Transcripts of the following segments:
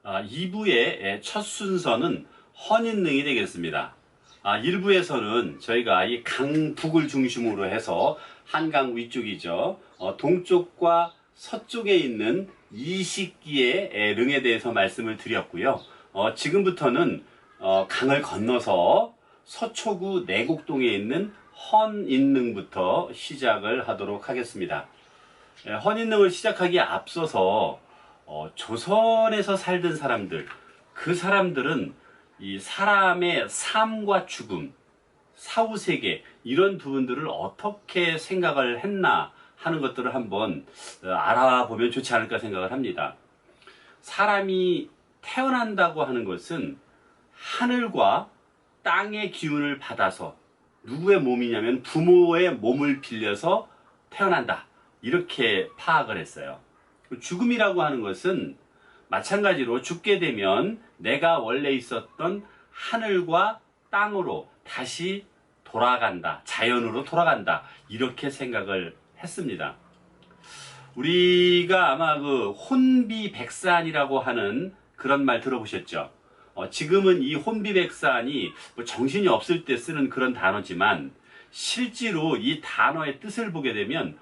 2부의 첫 순서는 헌인릉이 되겠습니다. 1부에서는 저희가 이 강북을 중심으로 해서 한강 위쪽이죠. 동쪽과 서쪽에 있는 이식기의 릉에 대해서 말씀을 드렸고요. 지금부터는 강을 건너서 서초구 내곡동에 있는 헌인릉부터 시작을 하도록 하겠습니다. 헌인릉을 시작하기에 앞서서 조선에서 살던 사람들, 그 사람들은 이 사람의 삶과 죽음, 사후세계 이런 부분들을 어떻게 생각을 했나 하는 것들을 한번 알아보면 좋지 않을까 생각을 합니다. 사람이 태어난다고 하는 것은 하늘과 땅의 기운을 받아서 누구의 몸이냐면 부모의 몸을 빌려서 태어난다, 이렇게 파악을 했어요. 죽음이라고 하는 것은 마찬가지로 죽게 되면 내가 원래 있었던 하늘과 땅으로 다시 돌아간다, 자연으로 돌아간다, 이렇게 생각을 했습니다. 우리가 아마 그 혼비백산이라고 하는 그런 말 들어보셨죠? 지금은 이 혼비백산이 뭐 정신이 없을 때 쓰는 그런 단어지만 실제로 이 단어의 뜻을 보게 되면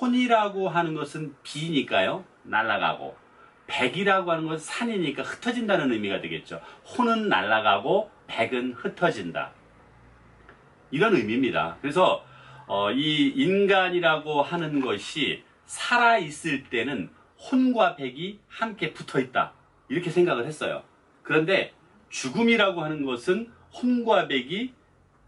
혼이라고 하는 것은 비니까요, 날아가고, 백이라고 하는 것은 산이니까 흩어진다는 의미가 되겠죠. 혼은 날아가고 백은 흩어진다, 이런 의미입니다. 그래서 이 인간이라고 하는 것이 살아있을 때는 혼과 백이 함께 붙어있다, 이렇게 생각을 했어요. 그런데 죽음이라고 하는 것은 혼과 백이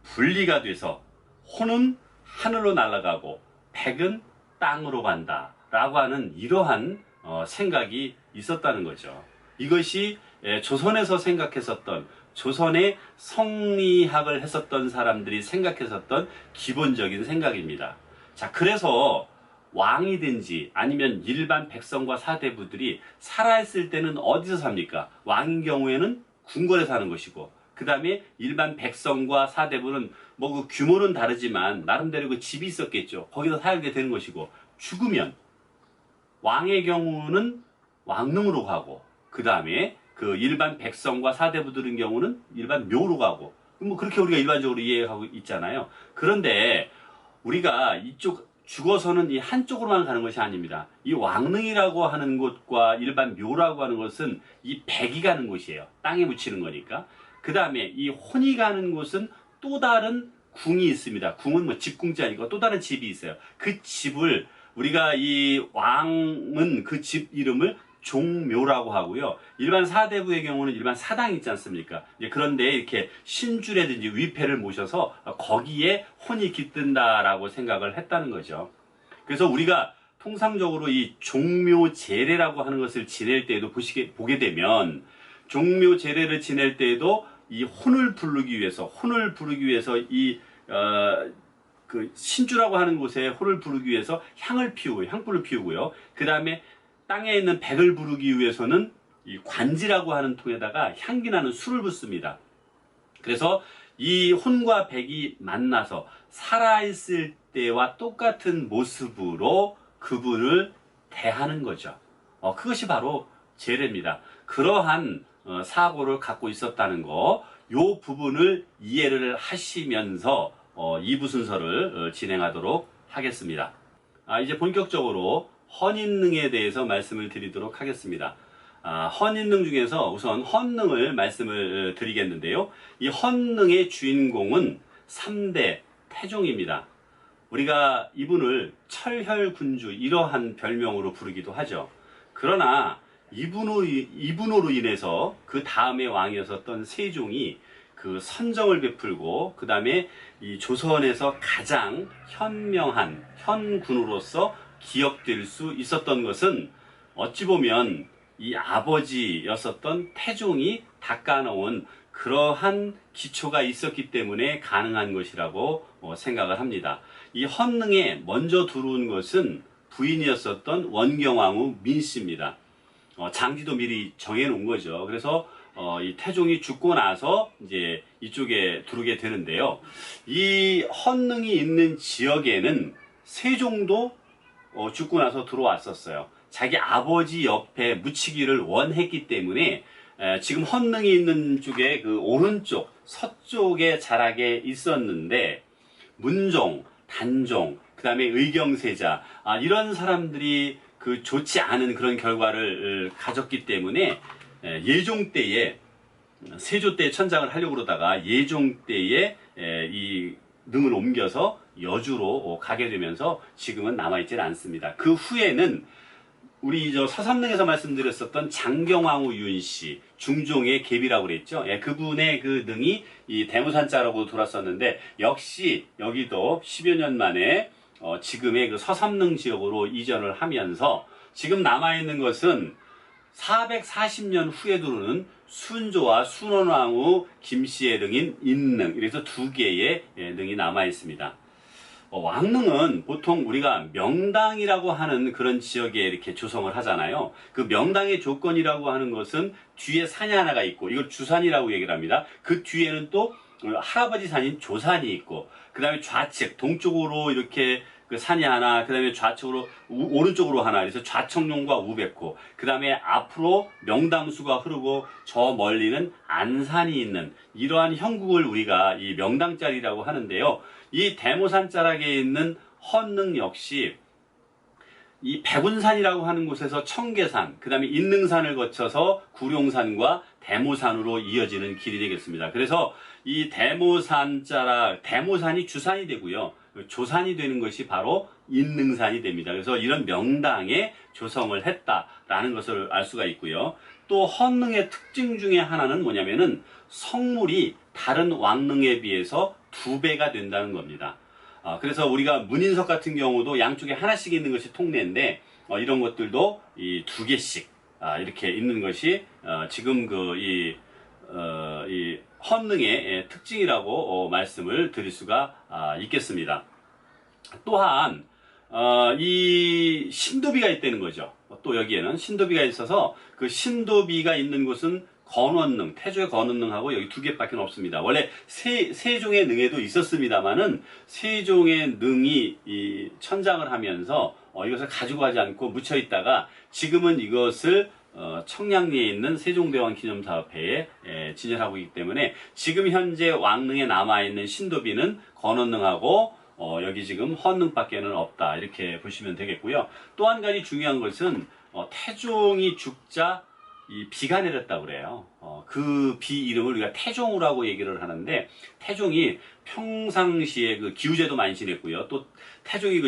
분리가 돼서 혼은 하늘로 날아가고 백은 땅으로 간다 라고 하는 이러한 생각이 있었다는 거죠. 이것이 조선에서 생각했었던, 조선의 성리학을 했었던 사람들이 생각했었던 기본적인 생각입니다. 자, 그래서 왕이든지 아니면 일반 백성과 사대부들이 살아있을 때는 어디서 삽니까? 왕인 경우에는 궁궐에 사는 것이고, 그 다음에 일반 백성과 사대부는 뭐 그 규모는 다르지만 나름대로 그 집이 있었겠죠. 거기서 살게 되는 것이고, 죽으면 왕의 경우는 왕릉으로 가고, 그 다음에 그 일반 백성과 사대부들의 경우는 일반 묘로 가고, 뭐 그렇게 우리가 일반적으로 이해하고 있잖아요. 그런데 우리가 이쪽 죽어서는 이 한쪽으로만 가는 것이 아닙니다. 이 왕릉이라고 하는 곳과 일반 묘라고 하는 것은 이 백이 가는 곳이에요. 땅에 묻히는 거니까. 그 다음에 이 혼이 가는 곳은 또 다른 궁이 있습니다. 궁은 뭐 집궁자 아니고 또 다른 집이 있어요. 그 집을 우리가 이 왕은 그 집 이름을 종묘라고 하고요. 일반 사대부의 경우는 일반 사당이 있지 않습니까? 그런데 이렇게 신주라든지 위패를 모셔서 거기에 혼이 깃든다라고 생각을 했다는 거죠. 그래서 우리가 통상적으로 이 종묘제례라고 하는 것을 지낼 때에도 보게 되면, 종묘제례를 지낼 때에도 이 혼을 부르기 위해서 그 신주라고 하는 곳에 혼을 부르기 위해서 향불을 피우고요. 그 다음에 땅에 있는 백을 부르기 위해서는 이 관지라고 하는 통에다가 향기나는 술을 붓습니다. 그래서 이 혼과 백이 만나서 살아있을 때와 똑같은 모습으로 그분을 대하는 거죠. 그것이 바로 제례입니다. 그러한 사고를 갖고 있었다는 거, 요 부분을 이해를 하시면서 2부 순서를 진행하도록 하겠습니다. 이제 본격적으로 헌인릉에 대해서 말씀을 드리도록 하겠습니다. 헌인릉 중에서 우선 헌릉을 말씀을 드리겠는데요. 이 헌릉의 주인공은 3대 태종입니다. 우리가 이분을 철혈군주, 이러한 별명으로 부르기도 하죠. 그러나 이분으로 인해서 그 다음에 왕이었었던 세종이 그 선정을 베풀고, 그 다음에 이 조선에서 가장 현명한 현군으로서 기억될 수 있었던 것은 어찌 보면 이 아버지였었던 태종이 닦아놓은 그러한 기초가 있었기 때문에 가능한 것이라고 생각을 합니다. 이 헌릉에 먼저 들어온 것은 부인이었었던 원경왕후 민씨입니다. 장지도 미리 정해놓은 거죠. 그래서 이 태종이 죽고 나서 이제 이쪽에 들어오게 되는데요. 이 헌릉이 있는 지역에는 세종도 죽고 나서 들어왔었어요. 자기 아버지 옆에 묻히기를 원했기 때문에 지금 헌능이 있는 쪽에 그 오른쪽 서쪽에 자락에 있었는데 문종, 단종, 그 다음에 의경세자 이런 사람들이 그 좋지 않은 그런 결과를 가졌기 때문에 예종 때에 세조 때 천장을 하려고 그러다가 예종 때에 이 능을 옮겨서 여주로 가게 되면서 지금은 남아있질 않습니다. 그 후에는 우리 저 서삼릉에서 말씀드렸었던 장경왕후 윤씨, 중종의 계비라고 그랬죠. 그분의 그 능이 이 대모산자라고 돌았었는데 역시 여기도 10여 년 만에 지금의 그 서삼릉 지역으로 이전을 하면서 지금 남아있는 것은 440년 후에 들어오는 순조와 순원왕후 김씨의 능인 인능, 이래서 두 개의 능이 남아 있습니다. 왕릉은 보통 우리가 명당이라고 하는 그런 지역에 이렇게 조성을 하잖아요. 그 명당의 조건이라고 하는 것은 뒤에 산이 하나가 있고, 이걸 주산이라고 얘기를 합니다. 그 뒤에는 또 할아버지 산인 조산이 있고, 그 다음에 좌측 동쪽으로 이렇게 그 산이 하나, 그 다음에 좌측으로 오른쪽으로 하나, 그래서 좌청룡과 우백호, 그 다음에 앞으로 명당수가 흐르고 저 멀리는 안산이 있는 이러한 형국을 우리가 이 명당자리라고 하는데요. 이 대모산 자락에 있는 헌능 역시 이 백운산이라고 하는 곳에서 청계산, 그 다음에 인능산을 거쳐서 구룡산과 대모산으로 이어지는 길이 되겠습니다. 그래서 이 대모산 자락, 대모산이 주산이 되고요. 조산이 되는 것이 바로 인능산이 됩니다. 그래서 이런 명당에 조성을 했다라는 것을 알 수가 있고요. 또 헌능의 특징 중에 하나는 뭐냐면은 성물이 다른 왕릉에 비해서 2배가 된다는 겁니다. 그래서 우리가 문인석 같은 경우도 양쪽에 하나씩 있는 것이 통례인데 이런 것들도 이 2개씩 이렇게 있는 것이 지금 이 헌능의 특징이라고 말씀을 드릴 수가 있겠습니다. 또한 이 신도비가 있다는 거죠. 또 여기에는 신도비가 있어서 그 신도비가 있는 곳은 건원능, 태조의 건원능하고 여기 2개밖에 없습니다. 원래 세종의 능에도 있었습니다만은 세종의 능이 이 천장을 하면서 이것을 가지고 가지 않고 묻혀 있다가 지금은 이것을 청량리에 있는 세종대왕 기념사업회에 진열하고 있기 때문에 지금 현재 왕릉에 남아있는 신도비는 건원능하고 여기 지금 헌능밖에는 없다, 이렇게 보시면 되겠고요. 또 한 가지 중요한 것은 태종이 죽자 이 비가 내렸다고 그래요. 그 비 이름을 우리가 태종우라고 얘기를 하는데, 태종이 평상시에 그 기우제도 많이 지냈고요. 또 태종이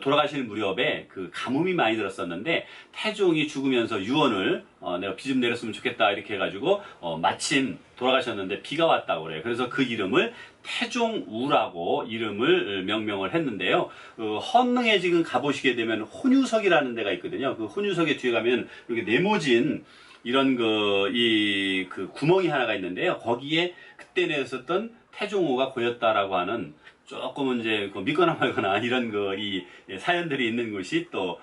돌아가실 무렵에 그 가뭄이 많이 들었었는데, 태종이 죽으면서 유언을 내가 비 좀 내렸으면 좋겠다 이렇게 해가지고 마침 돌아가셨는데 비가 왔다고 그래요. 그래서 그 이름을 태종우라고 이름을 명명을 했는데요. 헌능에 지금 가보시게 되면 혼유석이라는 데가 있거든요. 그 혼유석의 뒤에 가면 이렇게 네모진 이런 그 구멍이 하나가 있는데요. 거기에 그때 내었었던 태종우가 고였다라고 하는 조금은 이제 믿거나 말거나 이런 이 사연들이 있는 곳이 또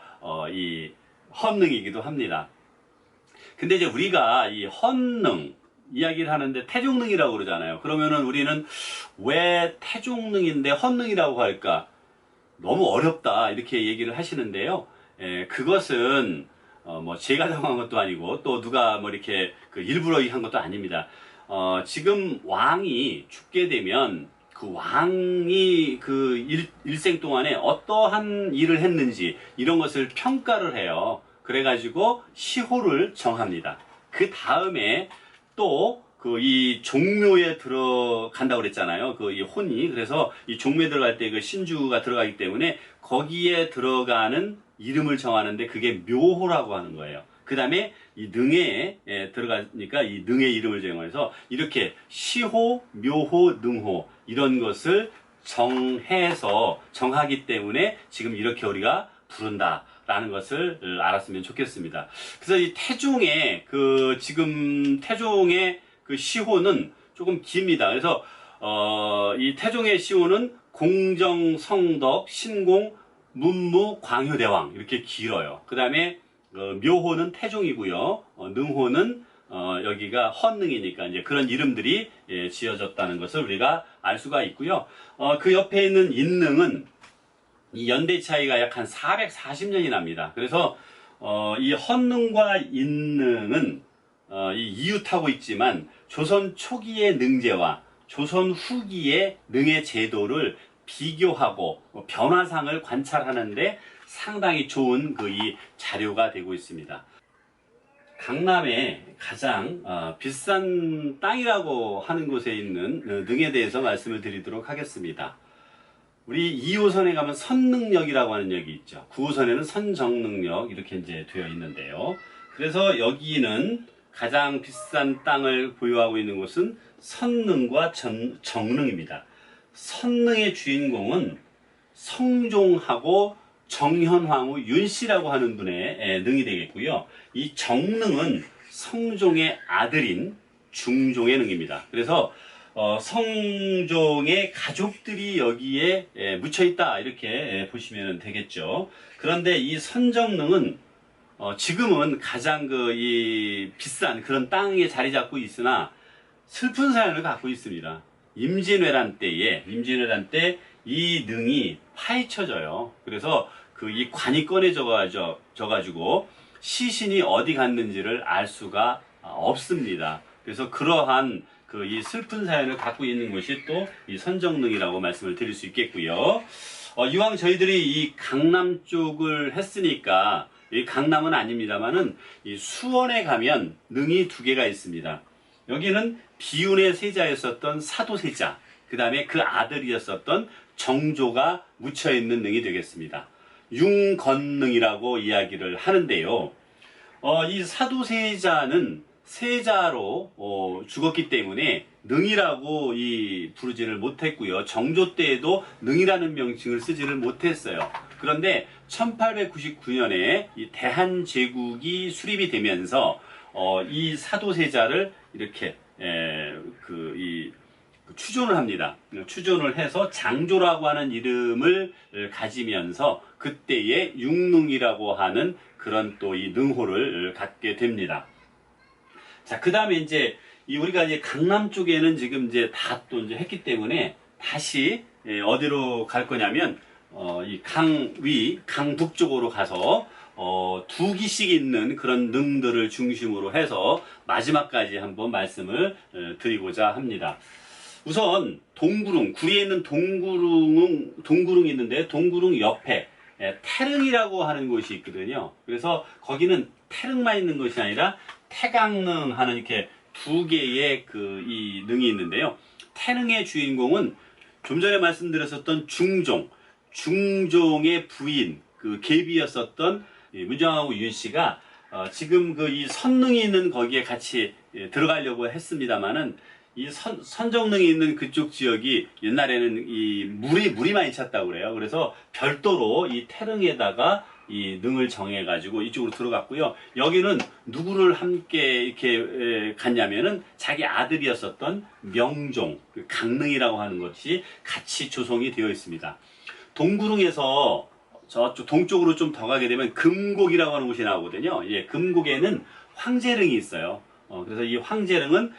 이 헌능이기도 합니다. 근데 이제 우리가 이 헌능 이야기를 하는데 태종능이라고 그러잖아요. 그러면은 우리는 왜 태종능인데 헌능이라고 할까? 너무 어렵다 이렇게 얘기를 하시는데요. 그것은 제가 정한 것도 아니고 또 누가 이렇게 일부러 한 것도 아닙니다. 지금 왕이 죽게 되면 그 왕이 일생 동안에 어떠한 일을 했는지 이런 것을 평가를 해요. 그래가지고 시호를 정합니다. 그 다음에 또 이 종묘에 들어간다고 그랬잖아요. 이 혼이. 그래서 이 종묘에 들어갈 때 그 신주가 들어가기 때문에 거기에 들어가는 이름을 정하는데 그게 묘호라고 하는 거예요. 그 다음에 이 능에 들어가니까 이 능의 이름을 정해서 이렇게 시호, 묘호, 능호 이런 것을 정하기 때문에 지금 이렇게 우리가 부른다라는 것을 알았으면 좋겠습니다. 그래서 이 태종의 지금 태종의 시호는 조금 깁니다. 그래서 이 태종의 시호는 공정, 성덕, 신공, 문무, 광효대왕 이렇게 길어요. 그 다음에 묘호는 태종이고요. 능호는 여기가 헌능이니까 이제 그런 이름들이 지어졌다는 것을 우리가 알 수가 있고요. 그 옆에 있는 인능은 이 연대 차이가 약 한 440년이 납니다. 그래서 이 헌능과 인능은 이웃하고 있지만 조선 초기의 능제와 조선 후기의 능의 제도를 비교하고 변화상을 관찰하는데 상당히 좋은 이 자료가 되고 있습니다. 강남에 가장 비싼 땅이라고 하는 곳에 있는 능에 대해서 말씀을 드리도록 하겠습니다. 우리 2호선에 가면 선능역이라고 하는 역이 있죠. 9호선에는 선정능역 이렇게 이제 되어 있는데요. 그래서 여기는 가장 비싼 땅을 보유하고 있는 곳은 선능과 정능입니다. 선능의 주인공은 성종하고 정현황후 윤씨라고 하는 분의 능이 되겠고요. 이 정능은 성종의 아들인 중종의 능입니다. 그래서 성종의 가족들이 여기에 묻혀 있다 이렇게 보시면 되겠죠. 그런데 이 선정능은 지금은 가장 이 비싼 그런 땅에 자리 잡고 있으나 슬픈 사연을 갖고 있습니다. 임진왜란 때 이 능이 파헤쳐져요. 그래서 이 관이 꺼내져 가지고 시신이 어디 갔는지를 알 수가 없습니다. 그래서 그러한 이 슬픈 사연을 갖고 있는 곳이 또 이 선정능이라고 말씀을 드릴 수 있겠고요. 이왕 저희들이 이 강남 쪽을 했으니까 이 강남은 아닙니다만은 이 수원에 가면 능이 두 개가 있습니다. 여기는 비운의 세자였었던 사도세자, 그 다음에 그 아들이었었던 정조가 묻혀있는 능이 되겠습니다. 융건능이라고 이야기를 하는데요. 이 사도세자는 세자로 죽었기 때문에 능이라고 부르지를 못했고요. 정조 때에도 능이라는 명칭을 쓰지를 못했어요. 그런데 1899년에 이 대한제국이 수립이 되면서 이 사도세자를 이렇게 추존을 합니다. 추존을 해서 장조라고 하는 이름을 가지면서 그때의 융능이라고 하는 그런 또 이 능호를 갖게 됩니다. 자, 그 다음에 우리가 강남 쪽에는 지금 다 또 했기 때문에 다시 어디로 갈 거냐면 이 강북 쪽으로 가서 두 기씩 있는 그런 능들을 중심으로 해서 마지막까지 한번 말씀을 드리고자 합니다. 우선 동구릉, 구리에 있는 동구릉이 있는데 동구릉 옆에 태릉이라고 하는 곳이 있거든요. 그래서 거기는 태릉만 있는 것이 아니라 태강능 하는 이렇게 두 개의 이 능이 있는데요. 태릉의 주인공은 좀 전에 말씀드렸었던 중종의 부인, 계비였었던 문정하고 윤씨가 지금 이 선능이 있는 거기에 같이 들어가려고 했습니다만은 이 선정능이 있는 그쪽 지역이 옛날에는 물이 많이 찼다고 그래요. 그래서 별도로 이 태릉에다가 이 능을 정해가지고 이쪽으로 들어갔고요. 여기는 누구를 함께 이렇게 갔냐면은 자기 아들이었었던 명종, 강능이라고 하는 것이 같이 조성이 되어 있습니다. 동구릉에서 저쪽 동쪽으로 좀 더 가게 되면 금곡이라고 하는 곳이 나오거든요. 금곡에는 황제릉이 있어요. 그래서 이 황제릉은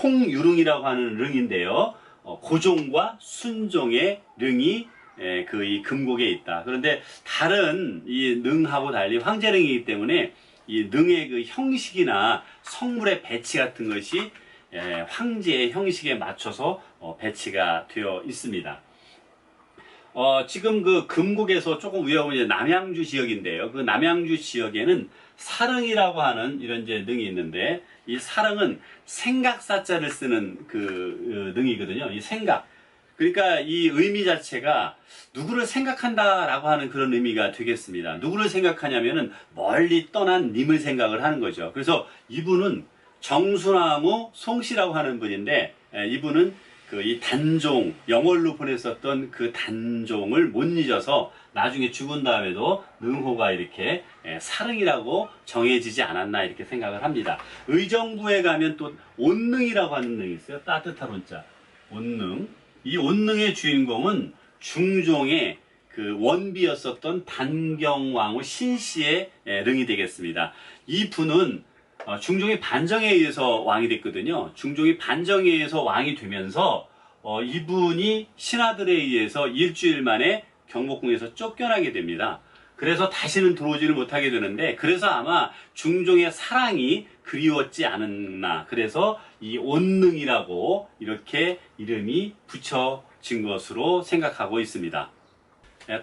홍유릉이라고 하는 릉인데요. 고종과 순종의 릉이 이 금곡에 있다. 그런데 다른 이 능하고 달리 황제릉이기 때문에 이 능의 그 형식이나 성물의 배치 같은 것이 황제의 형식에 맞춰서 배치가 되어 있습니다. 지금 금곡에서 조금 위에 보면 남양주 지역인데요. 그 남양주 지역에는 사릉이라고 하는 이런 능이 있는데, 이 사릉은 생각사자를 쓰는 능이거든요. 이 생각. 그러니까 이 의미 자체가 누구를 생각한다라고 하는 그런 의미가 되겠습니다. 누구를 생각하냐면은 멀리 떠난 님을 생각을 하는 거죠. 그래서 이분은 정수나무 송씨라고 하는 분인데, 이분은 이 단종, 영월로 보냈었던 그 단종을 못 잊어서 나중에 죽은 다음에도 능호가 이렇게 사릉이라고 정해지지 않았나 이렇게 생각을 합니다. 의정부에 가면 또 온능이라고 하는 능이 있어요. 따뜻한 온자. 온능. 이 온능의 주인공은 중종의 원비였었던 단경왕후 신씨의 능이 되겠습니다. 이 분은 중종이 반정에 의해서 왕이 됐거든요. 중종이 반정에 의해서 왕이 되면서 이분이 신하들에 의해서 일주일 만에 경복궁에서 쫓겨나게 됩니다. 그래서 다시는 들어오지를 못하게 되는데, 그래서 아마 중종의 사랑이 그리웠지 않았나. 그래서 이 온능이라고 이렇게 이름이 붙여진 것으로 생각하고 있습니다.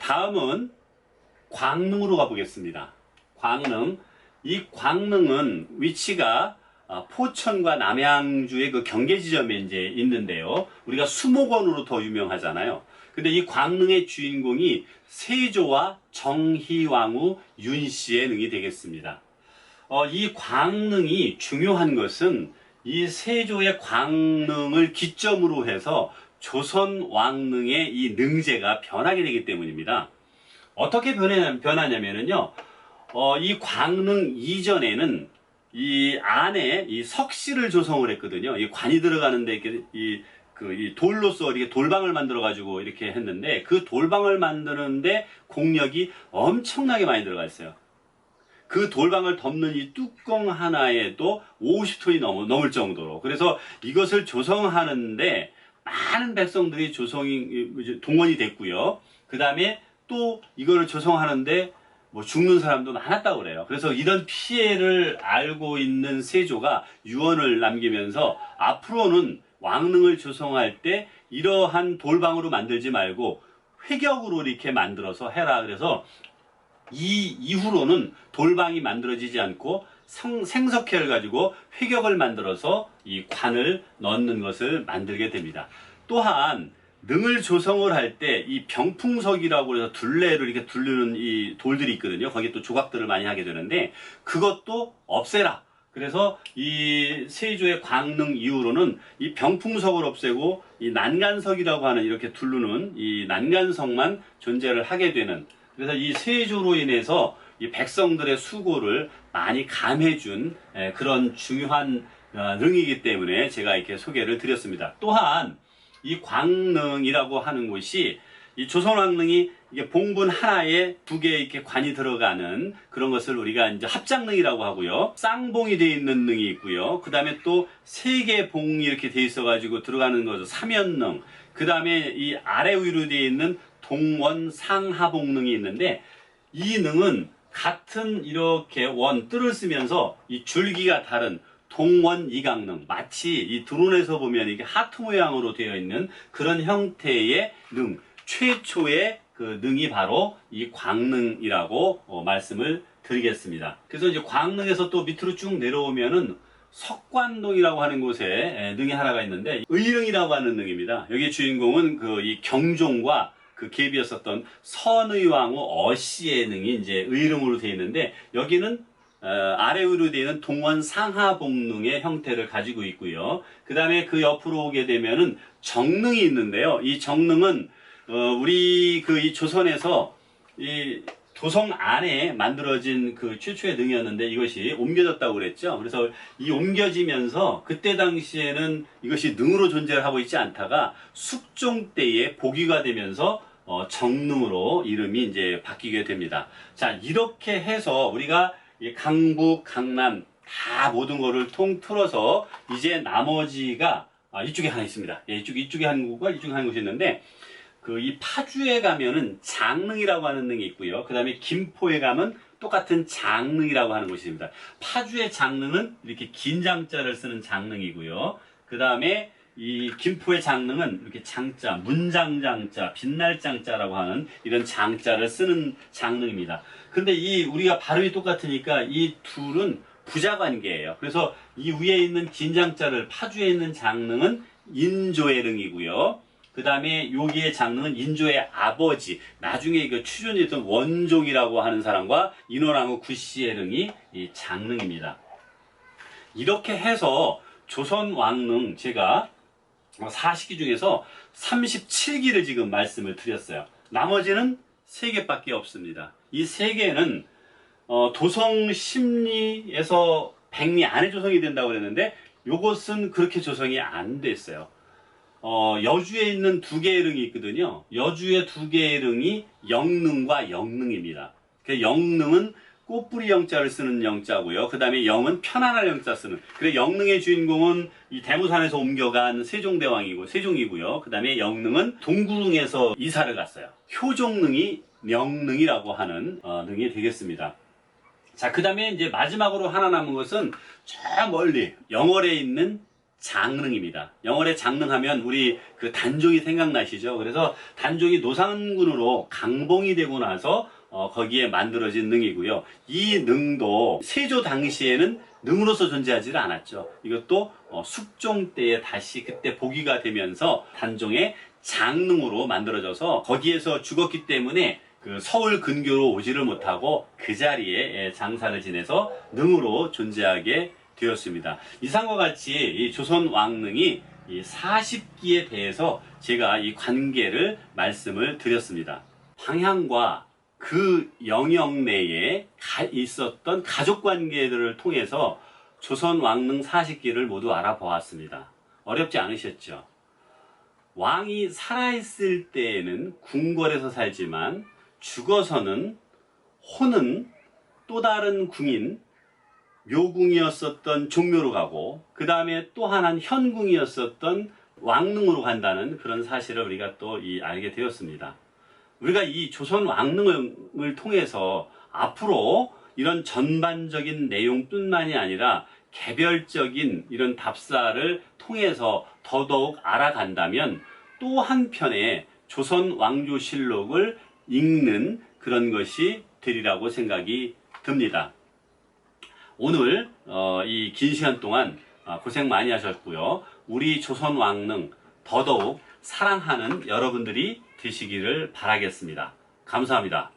다음은 광릉으로 가보겠습니다. 광릉. 이 광릉은 위치가 포천과 남양주의 그 경계 지점에 이제 있는데요. 우리가 수목원으로 더 유명하잖아요. 근데 이 광릉의 주인공이 세조와 정희왕후 윤씨의 능이 되겠습니다. 이 광릉이 중요한 것은 이 세조의 광릉을 기점으로 해서 조선 왕릉의 이 능제가 변하게 되기 때문입니다. 어떻게 변하냐면요. 이 광릉 이전에는 이 안에 이 석실을 조성을 했거든요. 이 관이 들어가는데 이렇게 이 돌로서 이렇게 돌방을 만들어 가지고 이렇게 했는데, 그 돌방을 만드는데 공력이 엄청나게 많이 들어가 있어요. 그 돌방을 덮는 이 뚜껑 하나에도 50톤이 넘을 정도로. 그래서 이것을 조성하는데 많은 백성들이 동원이 됐고요. 그 다음에 또 이거를 조성하는데 뭐 죽는 사람도 많았다고 그래요. 그래서 이런 피해를 알고 있는 세조가 유언을 남기면서 앞으로는 왕릉을 조성할 때 이러한 돌방으로 만들지 말고 회격으로 이렇게 만들어서 해라. 그래서 이 이후로는 돌방이 만들어지지 않고 생석회를 가지고 회격을 만들어서 이 관을 넣는 것을 만들게 됩니다. 또한 능을 조성을 할 때 이 병풍석이라고 해서 둘레를 이렇게 두르는 이 돌들이 있거든요. 거기에 또 조각들을 많이 하게 되는데 그것도 없애라. 그래서 이 세조의 광릉 이후로는 이 병풍석을 없애고 이 난간석이라고 하는 이렇게 두르는 이 난간석만 존재를 하게 되는, 그래서 이 세조로 인해서 이 백성들의 수고를 많이 감해준 그런 중요한 능이기 때문에 제가 이렇게 소개를 드렸습니다. 또한 이 광릉이라고 하는 곳이 이 조선왕릉이 이게 봉분 하나에 두 개 이렇게 관이 들어가는 그런 것을 우리가 이제 합장릉이라고 하고요. 쌍봉이 되어 있는 능이 있고요. 그 다음에 또 세 개 봉이 이렇게 되어 있어가지고 들어가는 거죠. 삼연능. 그 다음에 이 아래 위로 되어 있는 동원 상하봉능이 있는데, 이 능은 같은 이렇게 뜰을 쓰면서 이 줄기가 다른 동원 이강능, 마치 이 드론에서 보면 이게 하트 모양으로 되어 있는 그런 형태의 능, 최초의 그 능이 바로 이 광릉이라고 말씀을 드리겠습니다. 그래서 이제 광릉에서 또 밑으로 쭉 내려오면은 석관동이라고 하는 곳에 능이 하나가 있는데, 의릉이라고 하는 능입니다. 여기 주인공은 그 이 경종과 그 계비였었던 선의왕후 어씨의 능이 이제 의릉으로 되어 있는데, 여기는 아래 위로 되어 있는 동원 상하봉릉의 형태를 가지고 있고요. 그 다음에 그 옆으로 오게 되면은 정릉이 있는데요. 이 정릉은 우리 이 조선에서 이 도성 안에 만들어진 그 최초의 능이었는데 이것이 옮겨졌다고 그랬죠. 그래서 이 옮겨지면서 그때 당시에는 이것이 능으로 존재를 하고 있지 않다가 숙종 때에 복위가 되면서 정릉으로 이름이 이제 바뀌게 됩니다. 자, 이렇게 해서 우리가 강북, 강남 다 모든 거를 통틀어서 이제 나머지가 이쪽에 하나 있습니다. 이쪽에 한 곳과 이쪽에 한 곳이 있는데, 이 파주에 가면은 장릉이라고 하는 능이 있고요. 그 다음에 김포에 가면 똑같은 장릉이라고 하는 곳이 있습니다. 파주의 장릉은 이렇게 긴 장자를 쓰는 장릉이고요. 그 다음에 이 김포의 장릉은 이렇게 장자, 문장장자, 빛날장자라고 하는 이런 장자를 쓰는 장릉입니다. 근데 우리가 발음이 똑같으니까 이 둘은 부자관계예요. 그래서 이 위에 있는 긴 장자를, 파주에 있는 장릉은 인조의 릉이고요. 그 다음에 여기의 장릉은 인조의 아버지, 나중에 추존했던 원종이라고 하는 사람과 인원왕후 구씨의 릉이 이 장릉입니다. 이렇게 해서 조선 왕릉 제가 40기 중에서 37기를 지금 말씀을 드렸어요. 나머지는 3개밖에 없습니다. 이 3개는 도성 심리에서 백리 안에 조성이 된다고 그랬는데, 요것은 그렇게 조성이 안 됐어요. 여주에 있는 2개의 릉이 있거든요. 여주의 2개의 릉이 영릉과 영릉입니다. 영릉은 꽃뿌리 영자를 쓰는 영자고요. 그 다음에 영은 편안할 영자 쓰는. 그래 영능의 주인공은 이 대모산에서 옮겨간 세종이고요. 그 다음에 영능은 동구릉에서 이사를 갔어요. 효종능이 명능이라고 하는 능이 되겠습니다. 자, 그 다음에 이제 마지막으로 하나 남은 것은 저 멀리 영월에 있는 장릉입니다. 영월에 장릉하면 우리 그 단종이 생각나시죠? 그래서 단종이 노상군으로 강봉이 되고 나서 거기에 만들어진 능이고요. 이 능도 세조 당시에는 능으로서 존재하지를 않았죠. 이것도 숙종 때에 다시 그때 복위가 되면서 단종의 장능으로 만들어져서 거기에서 죽었기 때문에 그 서울 근교로 오지를 못하고 그 자리에 장사를 지내서 능으로 존재하게 되었습니다. 이상과 같이 이 조선 왕릉이 이 40기에 대해서 제가 이 관계를 말씀을 드렸습니다. 황향과 그 영역 내에 있었던 가족 관계들을 통해서 조선 왕릉 40기를 모두 알아보았습니다. 어렵지 않으셨죠? 왕이 살아있을 때에는 궁궐에서 살지만 죽어서는 호는 또 다른 궁인 묘궁이었었던 종묘로 가고 그 다음에 또 하나는 현궁이었었던 왕릉으로 간다는 그런 사실을 우리가 또 알게 되었습니다. 우리가 이 조선 왕릉을 통해서 앞으로 이런 전반적인 내용뿐만이 아니라 개별적인 이런 답사를 통해서 더더욱 알아간다면 또 한편의 조선 왕조실록을 읽는 그런 것이 되리라고 생각이 듭니다. 오늘 이 긴 시간 동안 고생 많이 하셨고요. 우리 조선 왕릉 더더욱 사랑하는 여러분들이 되시기를 바라겠습니다. 감사합니다.